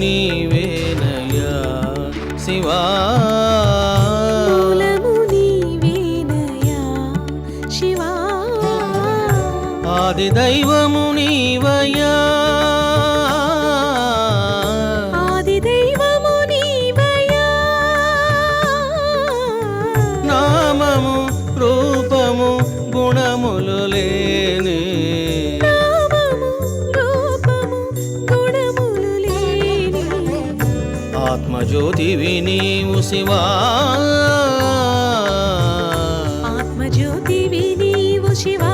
నీవేనయా శివా, మూలము నీవేనయా శివా, ఆది దైవము నీవయ్యా, ఆది దైవము నీవయ్యా, నామము రూపము గుణములు లేని, నామము రూపము గుణములు లేని, ఆత్మజ్యోతివి నీవు శివా, ఆత్మజ్యోతివి నీవు శివా.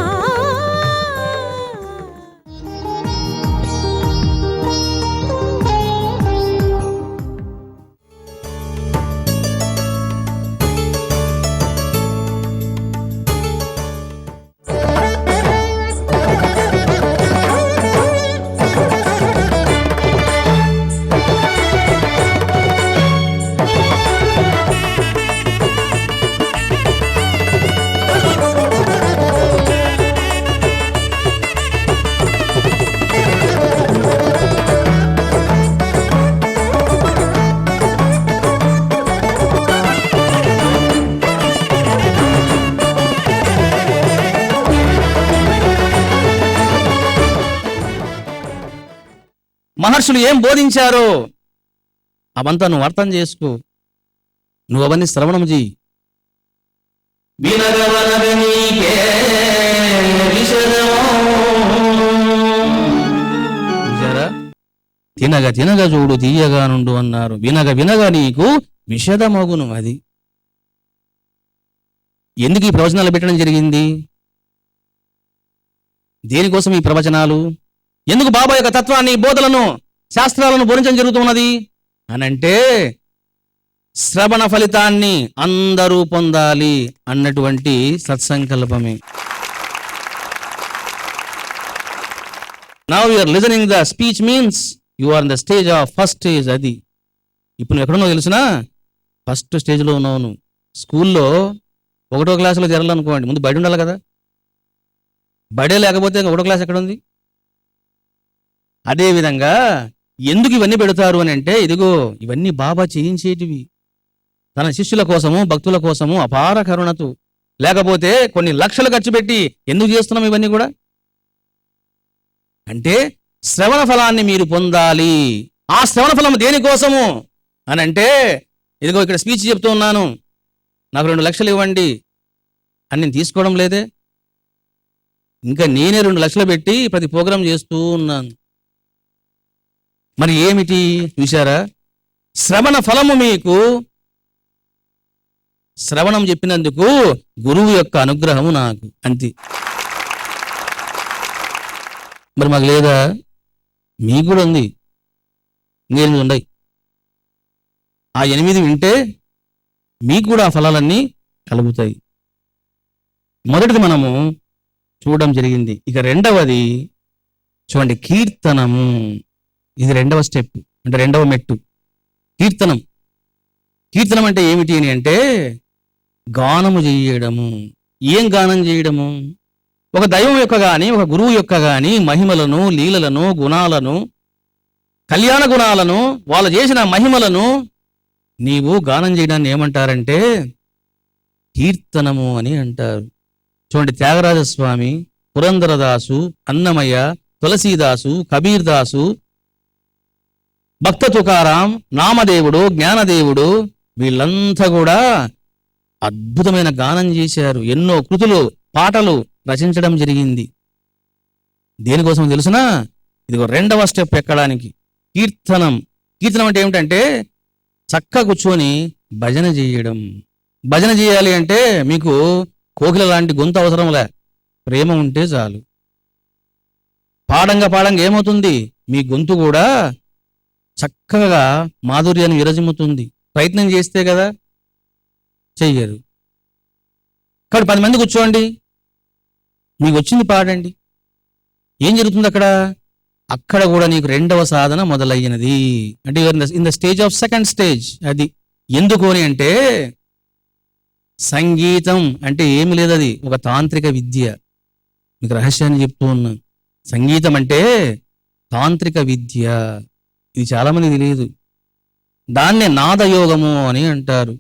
మహర్షులు ఏం బోధించారో అవంతా నువ్వు అర్థం చేసుకో, నువ్వు అవన్నీ శ్రవణం చెయ్యి. తినగా తినగా చూడు తీయగా నుండు అన్నారు. వినగా వినగా నీకు విషదమగును. అది ఎందుకు ఈ ప్రవచనాలు పెట్టడం జరిగింది? దేనికోసం ఈ ప్రవచనాలు? ఎందుకు బాబా యొక్క తత్వాన్ని, బోధలను, శాస్త్రాలను బోధించడం జరుగుతున్నది అనంటే శ్రవణ ఫలితాన్ని అందరూ పొందాలి అన్నటువంటి సత్సంకల్పమే. Now you are listening the speech means you are in the stage of first stage. అది ఇప్పుడు నువ్వు ఎక్కడున్నావు తెలిసినా? ఫస్ట్ స్టేజ్లో ఉన్నావు నువ్వు. స్కూల్లో 1వ క్లాసులో చేరాలనుకోండి, ముందు బడి ఉండాలి కదా. బడే లేకపోతే 1వ క్లాస్ ఎక్కడ ఉంది? అదేవిధంగా ఎందుకు ఇవన్నీ పెడతారు అని అంటే, ఇదిగో ఇవన్నీ బాబా చేయించేటివి తన శిష్యుల కోసము, భక్తుల కోసము అపార కరుణతో. లేకపోతే కొన్ని లక్షలు ఖర్చు పెట్టి ఎందుకు చేస్తున్నాం ఇవన్నీ కూడా అంటే శ్రవణ ఫలాన్ని మీరు పొందాలి. ఆ శ్రవణ ఫలం దేనికోసము అని అంటే, ఇదిగో ఇక్కడ స్పీచ్ చెప్తూ ఉన్నాను, నాకు 2 లక్షలు ఇవ్వండి అని నేను తీసుకోవడం లేదే. ఇంకా నేనే 2 లక్షలు పెట్టి ప్రతి ప్రోగ్రాం చేస్తూ ఉన్నాను. మరి ఏమిటి చూశారా? శ్రవణ ఫలము మీకు. శ్రవణం చెప్పినందుకు గురువు యొక్క అనుగ్రహము నాకు, అంతే. మరి మాకు లేదా? మీకు కూడా ఉంది. ఇంకేమి ఉన్నాయి. ఆ 8 వింటే మీకు కూడా ఆ ఫలాలన్నీ కలుగుతాయి. మొదటిది మనము చూడడం జరిగింది. ఇక రెండవది చూడండి, కీర్తనము. ఇది 2వ స్టెప్, అంటే 2వ మెట్టు. కీర్తనం. కీర్తనం అంటే ఏమిటి అని అంటే గానము చేయడము. ఏం గానం చేయడము? ఒక దైవం యొక్క గాని, ఒక గురువు యొక్క గాని మహిమలను, లీలలను, గుణాలను, కళ్యాణ గుణాలను, వాళ్ళు చేసిన మహిమలను నీవు గానం చేయడాన్ని ఏమంటారంటే కీర్తనము అని అంటారు. చూడండి, త్యాగరాజస్వామి, పురందరదాసు, అన్నమయ్య, తులసీదాసు, కబీర్దాసు, భక్త తుకారాం, నామదేవుడు, జ్ఞానదేవుడు, వీళ్ళంతా కూడా అద్భుతమైన గానం చేశారు. ఎన్నో కృతులు, పాటలు రచించడం జరిగింది. దేనికోసం తెలుసునా? ఇదిగో 2వ స్టెప్ ఎక్కడానికి కీర్తనం. కీర్తనం అంటే ఏమిటంటే చక్కగా కూర్చొని భజన చేయడం. భజన చేయాలి అంటే మీకు కోకిల లాంటి గొంతు అవసరంలే, ప్రేమ ఉంటే చాలు. పాడంగా పాడంగా ఏమవుతుంది? మీ గొంతు కూడా చక్కగా మాధుర్యాన్ని విరజిమ్ముతుంది. ప్రయత్నం చేస్తే కదా, చెయ్యరు. కాబట్టి 10 మంది కూర్చోండి, మీకు వచ్చింది పాడండి. ఏం జరుగుతుంది అక్కడ? అక్కడ కూడా నీకు 2వ సాధన మొదలయ్యినది. అంటే in the stage of second stage. అది ఎందుకు అని అంటే సంగీతం అంటే ఏమి లేదు, అది ఒక తాంత్రిక విద్య. మీకు రహస్యాన్ని చెప్తూ ఉన్నా. సంగీతం అంటే తాంత్రిక విద్య. ఇది చాలా మంది తెలియదు. దాన్నే నాదయోగము అని అంటారు.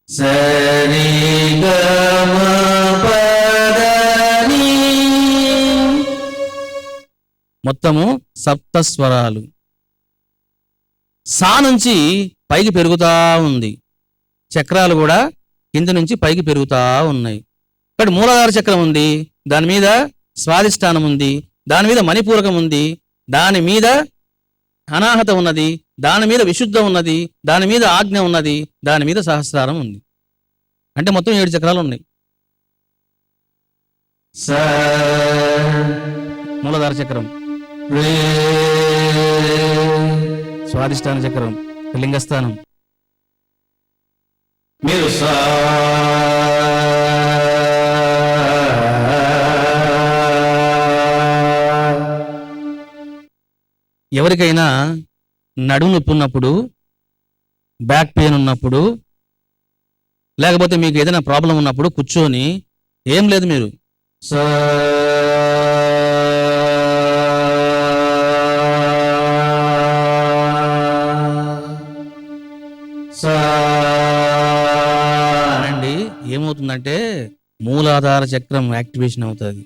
సరి గమ పదని మొత్తము సప్తస్వరాలు. సా నుంచి పైకి పెరుగుతా ఉంది. చక్రాలు కూడా కింద నుంచి పైకి పెరుగుతా ఉన్నాయి. ఇక్కడ మూలాధార చక్రం ఉంది, దాని మీద స్వాదిష్టానం ఉంది, దాని మీద మణిపూరకం ఉంది, దాని మీద అనాహత ఉన్నది, దాని మీద విశుద్ధ ఉన్నది, దాని మీద ఆజ్ఞ ఉన్నది, దాని మీద సహస్రారం ఉంది. అంటే మొత్తం 7 చక్రాలు ఉన్నాయి. మూలాధార చక్రం, స్వాదిష్టాన చక్రం, లింగస్థానం. మీరు ఎవరికైనా నడుము నొప్పి ఉన్నప్పుడు, బ్యాక్ పెయిన్ ఉన్నప్పుడు, లేకపోతే మీకు ఏదైనా ప్రాబ్లం ఉన్నప్పుడు కూర్చొని ఏం లేదు మీరు అనండి. ఏమవుతుందంటే మూలాధార చక్రం యాక్టివేషన్ అవుతుంది.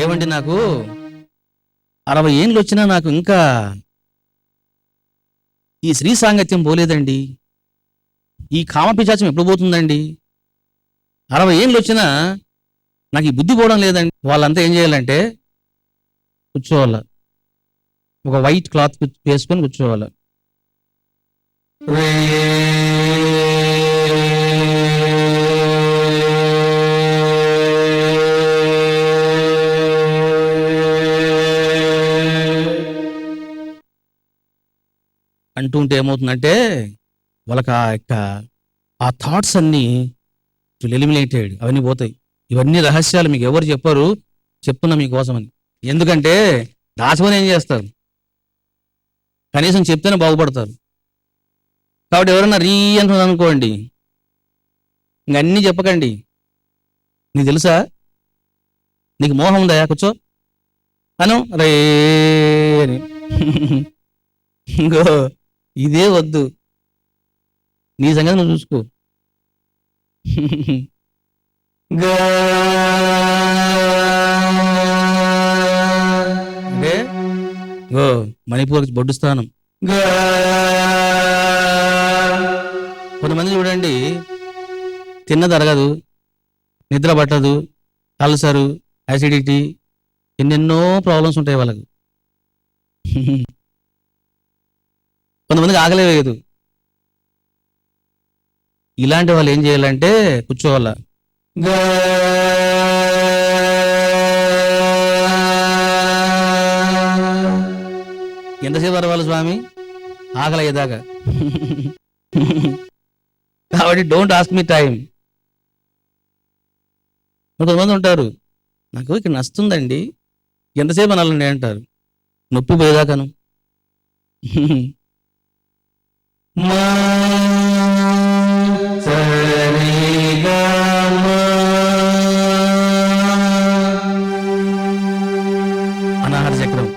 ఏమంటే నాకు 60 ఏండ్లు వచ్చినా నాకు ఇంకా ఈ స్త్రీ సాంగత్యం పోలేదండి, ఈ కామపిశాచం ఎప్పుడు పోతుందండి, 60 ఏండ్లు వచ్చినా నాకు ఈ బుద్ధి పోవడం లేదండి. వాళ్ళంతా ఏం చేయాలంటే కూర్చోవాల, ఒక వైట్ క్లాత్ వేసుకొని కూర్చోవాల. అంటుంటే ఏమవుతుందంటే వాళ్ళకి ఆ థాట్స్ అన్నీ ఎలిమినేటెడ్, అవన్నీ పోతాయి. ఇవన్నీ రహస్యాలు మీకు ఎవరు చెప్పరు, చెప్తున్నా మీకోసమని. ఎందుకంటే దాచుకొని ఏం చేస్తారు, కనీసం చెప్తేనే బాగుపడతారు. కాబట్టి ఎవరైనా రీ అంటున్నది అనుకోండి, ఇంకన్నీ చెప్పకండి. నీకు తెలుసా, నీకు మోహం ఉందా, కూర్చో అను రే అని. ఇంకో ఇదే వద్దు, నీ సంగతి నువ్వు చూసుకో. అంటే మణిపూర్ బొడ్డు స్థానం. కొంతమంది చూడండి, తిన్నది అరగదు, నిద్ర పట్టదు, అల్సరు, యాసిడిటీ, ఎన్నెన్నో ప్రాబ్లమ్స్ ఉంటాయి వాళ్ళకు. కొంతమందికి ఆకలే వేయదు. ఇలాంటి వాళ్ళు ఏం చేయాలంటే కూర్చోవాల. ఎంతసేపు అరవాలి స్వామి, ఆకలి అయ్యేదాకా. కాబట్టి డోంట్ ఆస్క్ మీ టైం. కొంతమంది ఉంటారు, నాకు ఇక్కడ నస్తుందండి, ఎంతసేపు అనాలండి అంటారు, నొప్పి పోయేదాకాను. అనాహత చక్రం.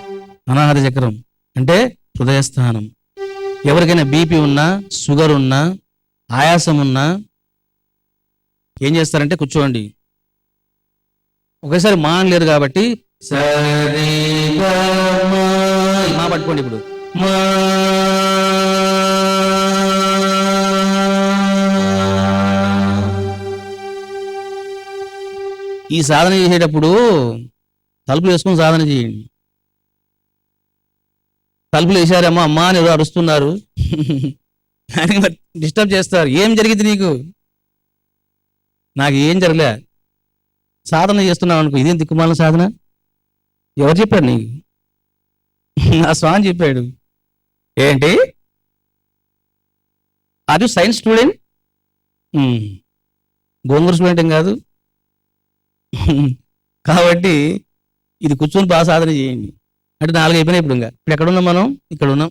అనాహత చక్రం అంటే హృదయస్థానం. ఎవరికైనా బీపీ ఉన్నా, షుగర్ ఉన్నా, ఆయాసం ఉన్నా ఏం చేస్తారంటే కూర్చోండి. ఒకేసారి మా అనలేరు కాబట్టి మా పట్టుకోండి. ఇప్పుడు ఈ సాధన చేసేటప్పుడు తలుపులు వేసుకొని సాధన చేయండి. తలుపులు వేసారేమో అమ్మా అని ఎవరు అరుస్తున్నారు అని డిస్టర్బ్ చేస్తారు. ఏం జరిగింది నీకు? నాకు ఏం జరగలే, సాధన చేస్తున్నావు అనుకో. ఇదేం దిక్కుమాలిన సాధన? ఎవరు చెప్పాడు నీకు? నా స్వామి చెప్పాడు. ఏంటి, అది సైన్స్ స్టూడెంట్? గోంగూర స్టూడెంట్ ఏం కాదు. కాబట్టి ఇది కూర్చొని బాగా సాధన చేయండి. అంటే 4 అయిపోయినాయి. ఇప్పుడు ఇప్పుడు ఎక్కడ ఉన్నాం మనం? ఇక్కడ ఉన్నాం.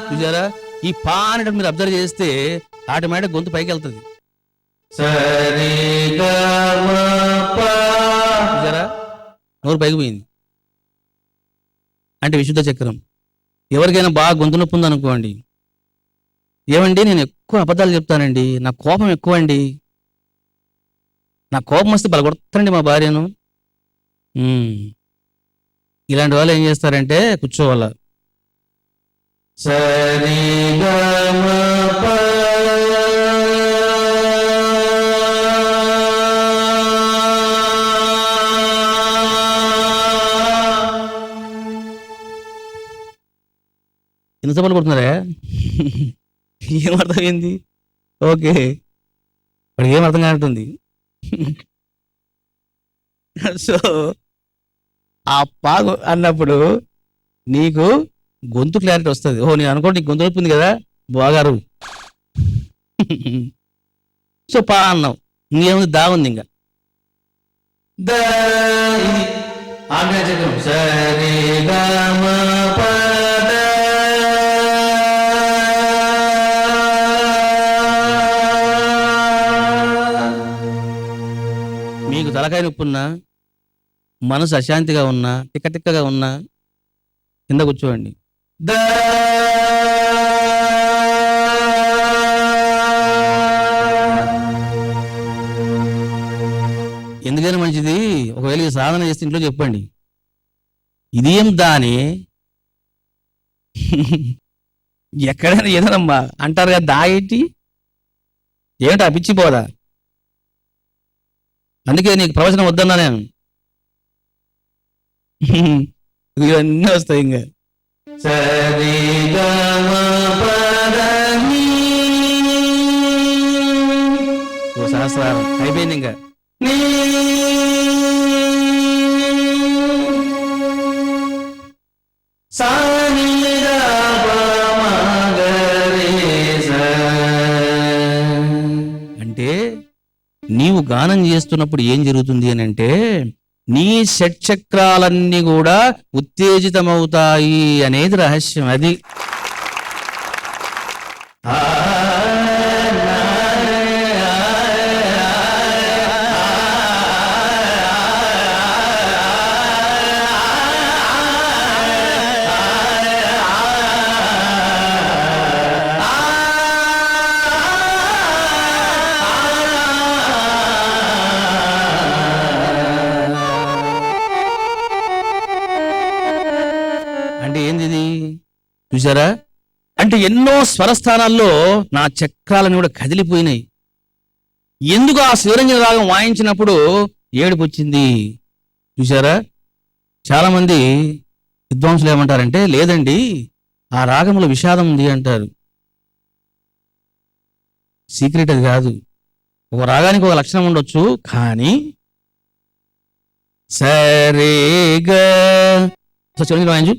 చూసారా, ఈ పా అనేటప్పుడు మీరు అబ్జర్వ్ చేస్తే ఆటోమేటిక్ గొంతు పైకి వెళ్తుంది. చూసారా, నోరు పైకి పోయింది. అంటే విశుద్ధ చక్రం. ఎవరికైనా బాగా గొంతు నొప్పి ఉందనుకోండి, ఏమండి నేను ఎక్కువ అబద్ధాలు చెప్తానండి, నా కోపం ఎక్కువ అండి, నా కోపం వస్తే బలగొడతానండి మా భార్యను. ఇలాంటి వాళ్ళు ఏం చేస్తారంటే కూర్చోవాల. ఎంత సభలు కొడుతున్నారా? ఏం అర్థమైంది? ఓకే, వాడికి ఏం అర్థం కానట్టుంది. సో ఆ పాగు అన్నప్పుడు నీకు గొంతు క్లారిటీ వస్తుంది. ఓ నేను అనుకోండి నీకు గొంతు నొప్పింది కదా బాగారు. సో పా అన్నావు, ఇంకేముంది దా ఉంది. ఇంకా మీకు తలకాయ నొప్పి ఉన్నా, మనసు అశాంతిగా ఉన్నా, తిక్కగా ఉన్నా కింద కూర్చోండి. ఎందుకైనా మంచిది, ఒకవేళ ఈ సాధన చేస్తే ఇంట్లో చెప్పండి, ఇదేం దాని ఎక్కడైనా ఏదనమ్మా అంటారు కదా, దాయేటి ఏమిటా పిచ్చిపోదా, అందుకే నీకు ప్రవచనం వద్దన్నా నేను. ఇవన్నీ వస్తాయి. ఇంకా సహస్రారం అయిపోయింది. ఇంకా అంటే నీవు గానం చేస్తున్నప్పుడు ఏం జరుగుతుంది అని అంటే, నీ షట్చక్రాలన్నీ కూడా ఉత్తేజితమవుతాయి అనేది రహస్యం. అది చూసారా, అంటే ఎన్నో స్వరస్థానాల్లో నా చక్రాలను కూడా కదిలిపోయినాయి. ఎందుకు ఆ శివరంజన రాగం వాయించినప్పుడు ఏడుపు వచ్చింది. చూసారా, చాలా మంది విద్వాంసులు ఏమంటారంటే, లేదండి ఆ రాగంలో విషాదం ఉంది అంటారు. సీక్రెట్ అది కాదు. ఒక రాగానికి ఒక లక్షణం ఉండొచ్చు, కానీ సరేగా శివరంజన వాయించు.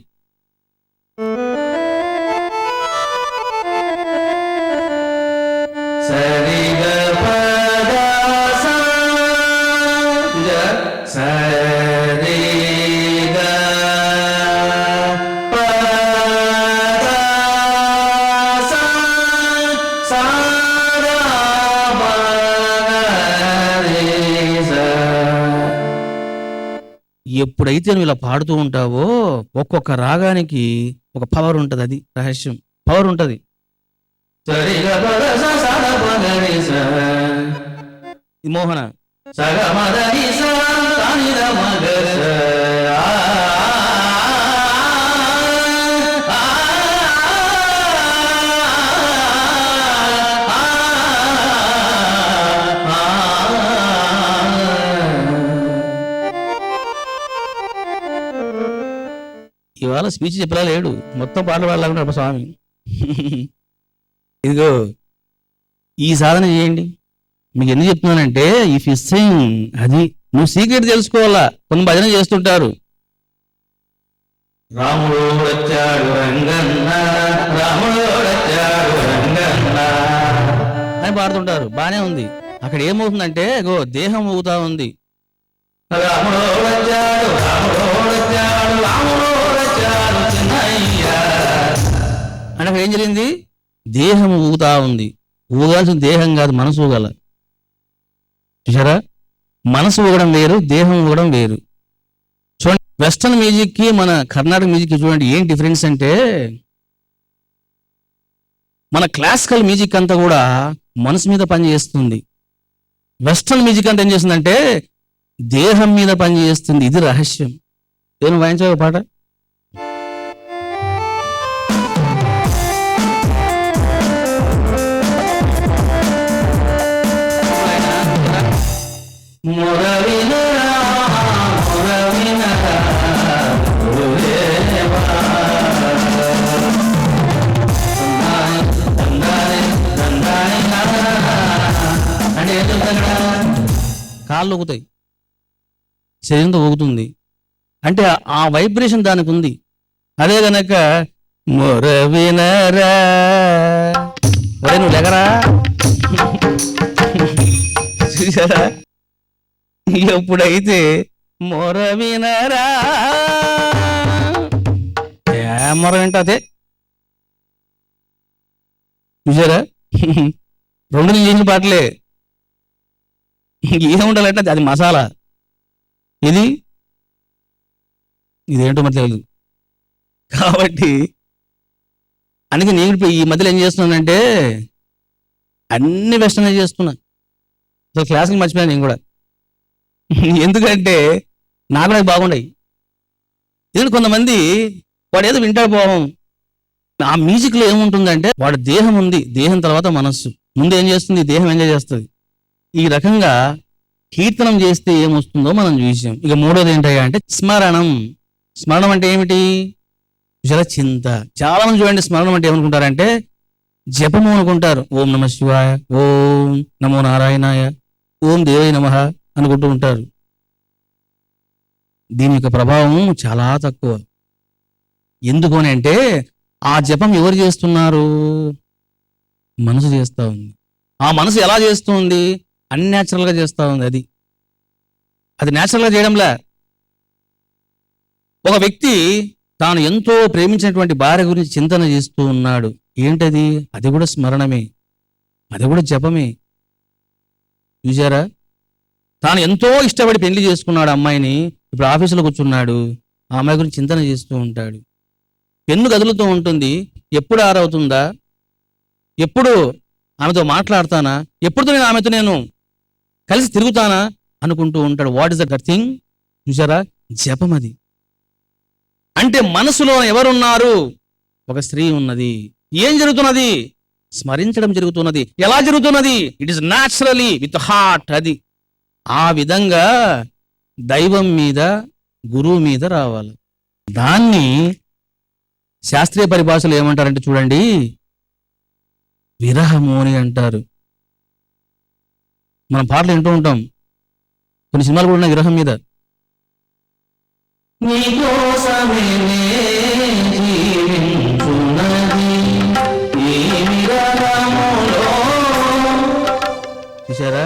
ఎప్పుడైతే నువ్వు ఇలా పాడుతూ ఉంటావో ఒక్కొక్క రాగానికి ఒక పవర్ ఉంటుంది. అది రహస్యం, పవర్ ఉంటుంది. మోహన ఇవాళ స్పీచ్ చెప్పలా లేడు, మొత్తం పాటలు పాడలాగా స్వామి. ఇదిగో ఈ సాధన చేయండి. మీకు ఎందుకు చెప్తున్నానంటే, ఇఫ్ యు సింగ్, అది నువ్వు సీక్రెట్ తెలుసుకోవాలా. కొన్ని భజన చేస్తుంటారు, రాముడు వచ్చాడు రంగన్న, రాముడు వచ్చాడు రంగన్న అని పాడుతుంటారు. బానే ఉంది. అక్కడ ఏమవుతుందంటే దేహం ఊగుతా ఉంది. రాముడు వచ్చాడు, రాముడు వచ్చాడు, రాముడు వచ్చాడు చిన్నయ్య అంటే అక్కడ ఏం జరిగింది? దేహం ఊగుతా ఉంది. ఊగాల్సిన దేహం కాదు, మనసు ఊగల. చూసారా, మనసు ఊగడం వేరు, దేహం ఊగడం వేరు. చూడండి, వెస్టర్న్ మ్యూజిక్కి మన కర్ణాటక మ్యూజిక్కి చూడండి ఏం డిఫరెన్స్ అంటే, మన క్లాసికల్ మ్యూజిక్ అంతా కూడా మనసు మీద పనిచేస్తుంది. వెస్టర్న్ మ్యూజిక్ అంతా ఏం చేస్తుందంటే దేహం మీద పనిచేస్తుంది. ఇది రహస్యం. నేను వాయించే పాట కాళ్ళు ఊగుతాయి, శరీరంతో ఊగుతుంది. అంటే ఆ వైబ్రేషన్ దానికి ఉంది. అదే గనక మొర వినరా, ఒరే నువ్వు లెగరా, చూసారా, ఎప్పుడైతే మొర వినరా, ఏ మొర వింటే అదే. చూసారా, రెండు నేను చేసిన పాటలే. ఏముండాలంటే అది మసాలా, ఇదేంటో మరి తెలియదు. కాబట్టి అందుకే నేను ఇప్పుడు ఈ మధ్యలో ఏం చేస్తున్నానంటే అన్ని వెస్టర్న్ చేస్తున్నా. అసలు క్లాసులు మర్చిపోయాను నేను కూడా. ఎందుకంటే నాకు నాకు బాగుండయి. ఎందుకంటే కొంతమంది వాడు ఏదో వింటాడు పోవం. ఆ మ్యూజిక్లో ఏముంటుందంటే వాడు దేహం ఉంది, దేహం తర్వాత మనస్సు. ముందు ఏం చేస్తుంది, దేహం ఎంజాయ్ చేస్తుంది. ఈ రకంగా కీర్తనం చేస్తే ఏమొస్తుందో మనం చూసాం. ఇక మూడోది ఏంటయ్యా అంటే స్మరణం. స్మరణం అంటే ఏమిటి? చాలా చింత. చాలా మంది చూడండి, స్మరణం అంటే ఏమనుకుంటారంటే జపము అనుకుంటారు. ఓం నమ శివాయ, ఓం నమో నారాయణాయ, ఓం దేవై నమః అనుకుంటూ ఉంటారు. దీని యొక్క ప్రభావం చాలా తక్కువ. ఎందుకు అని అంటే ఆ జపం ఎవరు చేస్తున్నారు? మనసు చేస్తూ ఉంది. ఆ మనసు ఎలా చేస్తుంది? అన్యాచురల్గా చేస్తూ ఉంది. అది న్యాచురల్గా చేయడంలా. ఒక వ్యక్తి తాను ఎంతో ప్రేమించినటువంటి భార్య గురించి చింతన చేస్తూ ఉన్నాడు. ఏంటది? అది కూడా స్మరణమే, అది కూడా జపమే. చూసారా, తాను ఎంతో ఇష్టపడి పెళ్లి చేసుకున్నాడు అమ్మాయిని. ఇప్పుడు ఆఫీసులో కూర్చున్నాడు, ఆ అమ్మాయి గురించి చింతన చేస్తూ ఉంటాడు. పెన్ను కదులుతూ ఉంటుంది. ఎప్పుడు ఆరవుతుందా, ఎప్పుడు ఆమెతో మాట్లాడతానా, ఎప్పుడుతో నేను కలిసి తిరుగుతానా అనుకుంటూ ఉంటాడు. What is that thing? చూసారా, జపం. అది అంటే మనసులో ఎవరున్నారు? ఒక స్త్రీ ఉన్నది. ఏం జరుగుతున్నది? స్మరించడం జరుగుతున్నది. ఎలా జరుగుతున్నది? It is naturally with heart. అది ఆ విధంగా దైవం మీద, గురువు మీద రావాలి. దాన్ని శాస్త్రీయ పరిభాషలో ఏమంటారంటే చూడండి, విరహము అని అంటారు. మనం పాటలు వింటూ ఉంటాం, కొన్ని సినిమాలు కూడా ఉన్నాయి విరహం మీద. చూసారా,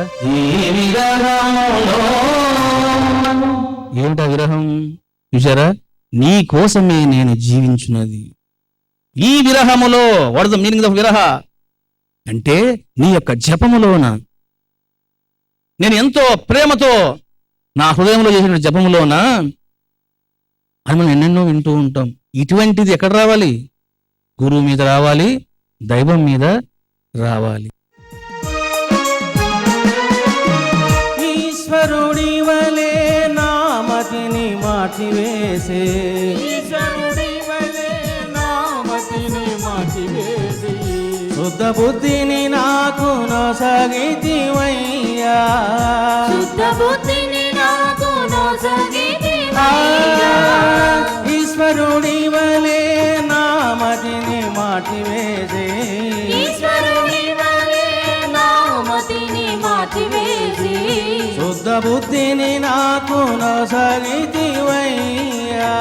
ఏమిటా విరహం? చూసారా, నీ కోసమే నేను జీవించున్నది. ఈ విరహములో what is the meaning of viraha అంటే నీ యొక్క జపములోన, నేను ఎంతో ప్రేమతో నా హృదయంలో చేసిన జపములోన అని మనం ఎన్నెన్నో వింటూ ఉంటాం. ఇటువంటిది ఎక్కడ రావాలి? గురువు మీద రావాలి, దైవం మీద రావాలి. ఈశ్వరుడి వలె నామతిని మార్చివేసే, శుద్ధ బుద్ధిని నాకు నొసగితివయ్యా, ఈశ్వరుడి వలె నామతిని మార్చివేసే, శుద్ధ బుద్ధిని నాకు నొసగితివయ్యా,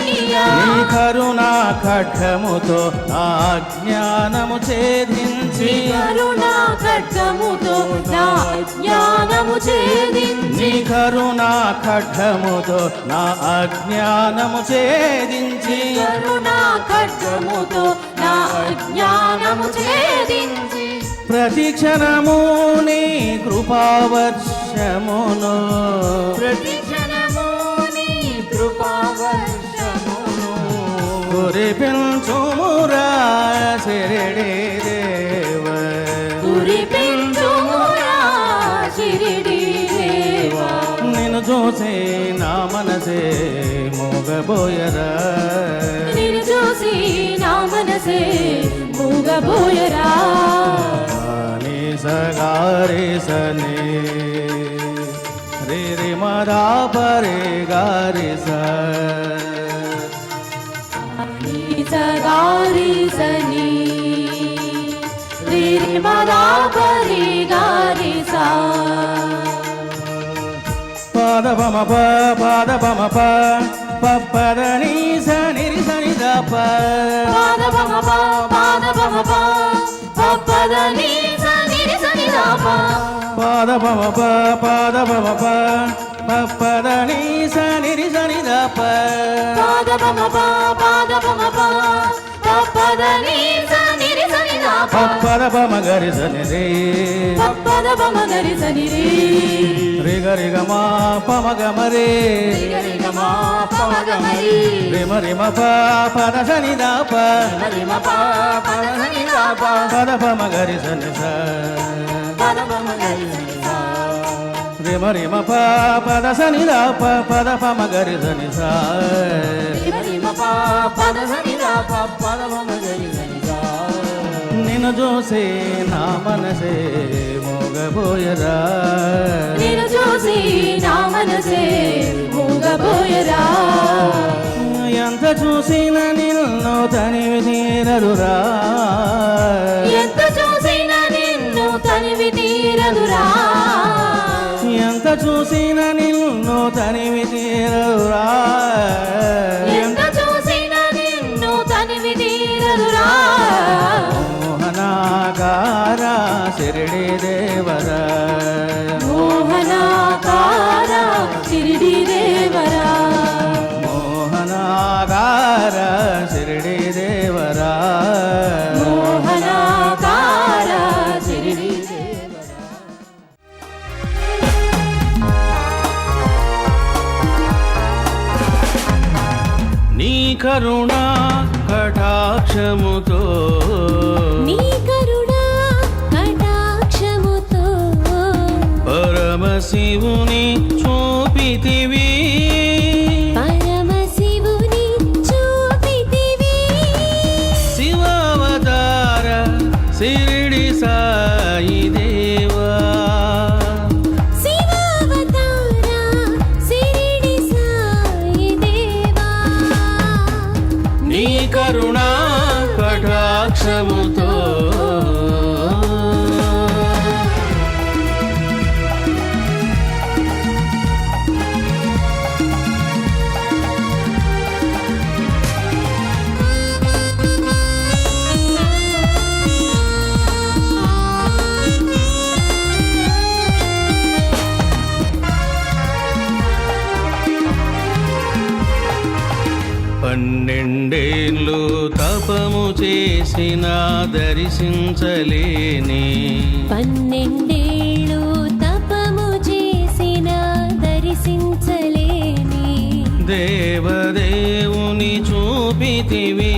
ఛేదించవయ్యా నీ కరుణా ఖడ్గముతో నా అజ్ఞానము ఛేదించి కరుణా ఖడ్గముతో నా జ్ఞానము ఛేదించి నీ కరుణా ఖడ్గముతో నా అజ్ఞానము ఛేదించి కరుణా ఖడ్గముతో నా జ్ఞానము ఛేదించి ప్రతి క్షణము నీ కృపావర్షమును ప్రతి క్షణము నీ కృపావర్షమును కురిపించుమురా శిరిడి దేవ కురిపించుమురా షిరిడి దేవా నిన్ను చూసి నా మనసే మోగబోయరా నిన్ను చూసి నా మనసే మూగబోయరా నీ సగారి సని రే రే మదా పరే గారి స సగారి సని రి రి మదా పరి గారి సా పాద పమ ప పాద పమ ప పద నీ సని రి సని ద ప పాద పమ ప పాద పమ ప పద నీ సని రి సని ద ప పాద పమ ప పాద పమ ప పద నీ సని రి సని ద ప పాద పమ ప పాద పమ ప పద నీ సని రి సని ద ప పద పమ గరి సని రే పద పమ గరి సని రి రే గరి గ మా పమ గ మ రే రి గ మా పమ గ మరి రే మ రే మ ప పద సని ద ప రి మ ప పద సని ద ప పద పమ గరి సని స పద పమ గరి సని సా రే మ రే మ ప పద సని ద ప పద పమ గరి సని స రి మ ప పద సని ద ప పద పమ గరి సని సా నిన్ను చూసి నా మనసే మోగబోయరా నిన్ను చూసి నా మనసే మూగబోయరా ఎంత చూసిన నిన్ను తనివి తీరరురా ఎంత చూసినా నిన్ను తనివి తీరదురా ఎంత చూసిన నిన్ను తనివి తీరరురా ఎంత చూసినా నిన్ను తనివి తీరదురా మోహనాకార శిరిడి దేవరా మోహనాకార షిరిడి దేవరా మోహనాకార శిరిడి దేవరా మోహనాకార షిరిడి దేవరా నీ కరుణా కటాక్షముతో నీ కరుణా కటాక్షముతో పరమశివుని చూపితివి పరమశివుని చూపితివి శివావతార శిరిడి సాయి దేవా శివావతార షిరిడి సాయి దేవా నీ కరుణా కటాక్షముతో పన్నెండేళ్ళు తపము చేసిన దర్శించలేని పన్నెండేళ్ళు తపము చేసిన దర్శించలేని దేవదేవుని చూపితివి